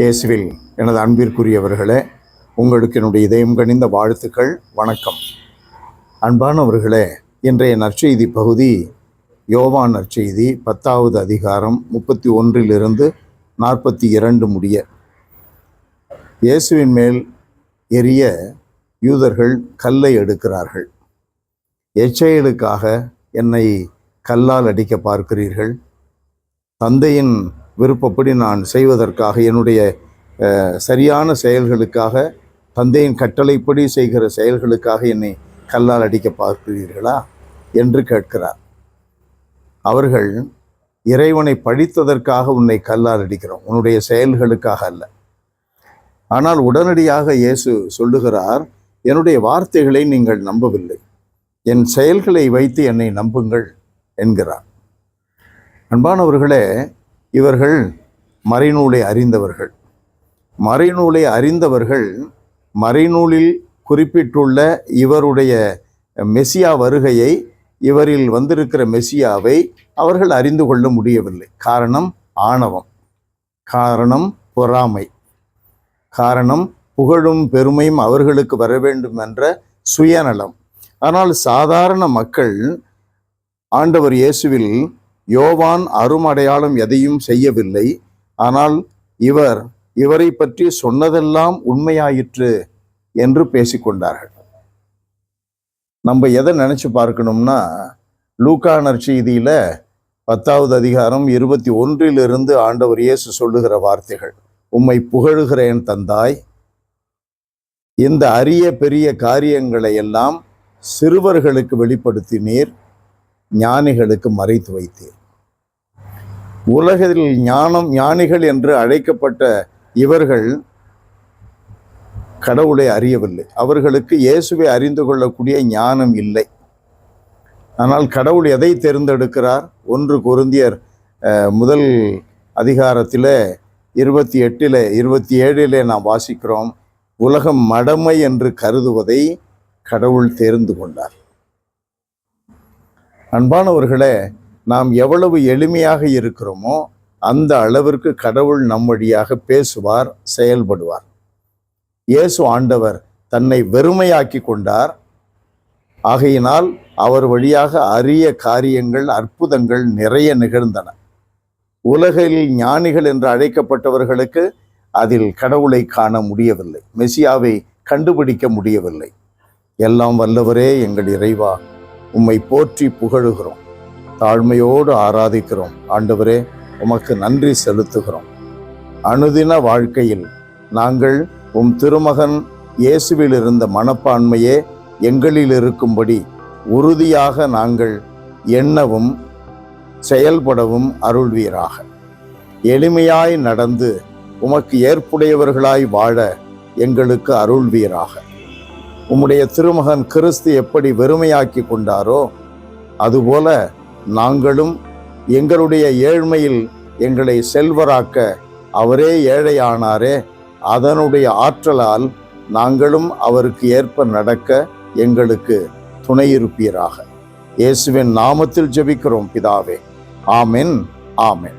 இயேசுவில் எனது அன்பிற்குரியவர்களே, உங்களுக்கு என்னுடைய இதயம் கனிந்த வாழ்த்துக்கள். வணக்கம். அன்பானவர்களே, இன்றைய நற்செய்தி பகுதி யோவான் நற்செய்தி 10வது அதிகாரம் 31 42 முடிய. இயேசுவின் மேல் எரிய யூதர்கள் கல்லை எடுக்கிறார்கள். எச்செயலுக்காக என்னை கல்லால் அடிக்க பார்க்கிறீர்கள், தந்தையின் விருப்பப்படி நான் செய்வதற்காக, என்னுடைய சரியான செயல்களுக்காக, தந்தையின் கட்டளைப்படி செய்கிற செயல்களுக்காக என்னை கல்லால் அடிக்க பார்க்கிறீர்களா என்று கேட்கிறார். அவர்கள், இறைவனை பழித்ததற்காக உன்னை கல்லால் அடிக்கிறோம், உன்னுடைய செயல்களுக்காக அல்ல. ஆனால் உடனடியாக இயேசு சொல்லுகிறார், என்னுடைய வார்த்தைகளை நீங்கள் நம்பவில்லை, என் செயல்களை வைத்து என்னை நம்புங்கள் என்கிறார். அன்பானவர்களே, இவர்கள் மறைநூலை அறிந்தவர்கள். மறைநூலில் குறிப்பிட்டுள்ள இவருடைய மெசியா வருகையை, இவரில் வந்திருக்கிற மெசியாவை அவர்கள் அறிந்து கொள்ள முடியவில்லை. காரணம் ஆணவம், காரணம் பொறாமை, காரணம் புகழும் பெருமையும் அவர்களுக்கு வர வேண்டும் என்ற சுயநலம். ஆனால் சாதாரண மக்கள் ஆண்டவர் இயேசுவில் யோவான் அருமடையாளம் எதையும் செய்யவில்லை, ஆனால் இவரை பற்றி சொன்னதெல்லாம் உண்மையாயிற்று என்று பேசிக்கொண்டார்கள். நம்ம எதை நினைச்சு பார்க்கணும்னா, லூக்கா நற்செய்தியில 10வது அதிகாரம் 21 ஆண்டவர் இயேசு சொல்லுகிற வார்த்தைகள், உம்மை புகழுகிறேன் தந்தாய், இந்த அரிய பெரிய காரியங்களை எல்லாம் சிறுவர்களுக்கு வெளிப்படுத்தினீர், ஞானிகளுக்கு மறைத்து வைத்தீர். உலகில் ஞானிகள் என்று அழைக்கப்பட்ட இவர்கள் கடவுளை அறியவில்லை. அவர்களுக்கு இயேசுவை அறிந்து கொள்ளக்கூடிய ஞானம் இல்லை. ஆனால் கடவுள் எதை தேர்ந்தெடுக்கிறார்? 1 கொரிந்தியர் 1 அதிகாரத்தில் 28 27 நாம் வாசிக்கிறோம், உலகம் மடமை என்று கருதுவதை கடவுள் தேர்ந்து கொண்டார். அன்பானவர்களே, நாம் எவ்வளவு எளிமையாக இருக்கிறோமோ அந்த அளவிற்கு கடவுள் நம் வழியாக பேசுவார், செயல்படுவார். இயேசு ஆண்டவர் தன்னை வெறுமையாக்கி கொண்டார். ஆகையினால் அவர் வழியாக அரிய காரியங்கள், அற்புதங்கள் நிறைய நிகழ்ந்தன. உலகில் ஞானிகள் என்று அழைக்கப்பட்டவர்களுக்கு அதில் கடவுளை காண முடியவில்லை, மெசியாவை கண்டுபிடிக்க முடியவில்லை. எல்லாம் வல்லவரே, எங்கள் இறைவா, உம்மை போற்றி புகழுகிறோம், தாழ்மையோடு ஆராதிக்கிறோம். ஆண்டவரே, உமக்கு நன்றி செலுத்துகிறோம். அனுதின வாழ்க்கையில் நாங்கள் உம் திருமகன் இயேசுவில் இருந்த மனப்பான்மையே எங்களில் இருக்கும்படி உறுதியாக நாங்கள் எண்ணவும் செயல்படவும் அருள்வீராக. எளிமையாய் நடந்து உமக்கு ஏற்புடையவர்களாய் வாழ எங்களுக்கு அருள்வீராக. உம்முடைய திருமகன் கிறிஸ்து எப்படி வெறுமையாக்கி கொண்டாரோ அதுபோல நாங்களும் எங்களுடைய ஏழ்மையில் எங்களை செல்வராக்க அவரே ஏழையானாரே, அதனுடைய ஆற்றலால் நாங்களும் அவருக்கு ஏற்ப நடக்க எங்களுக்கு துணையிருப்பீராக. இயேசுவின் நாமத்தில் ஜெபிக்கிறோம் பிதாவே. ஆமென், ஆமென்.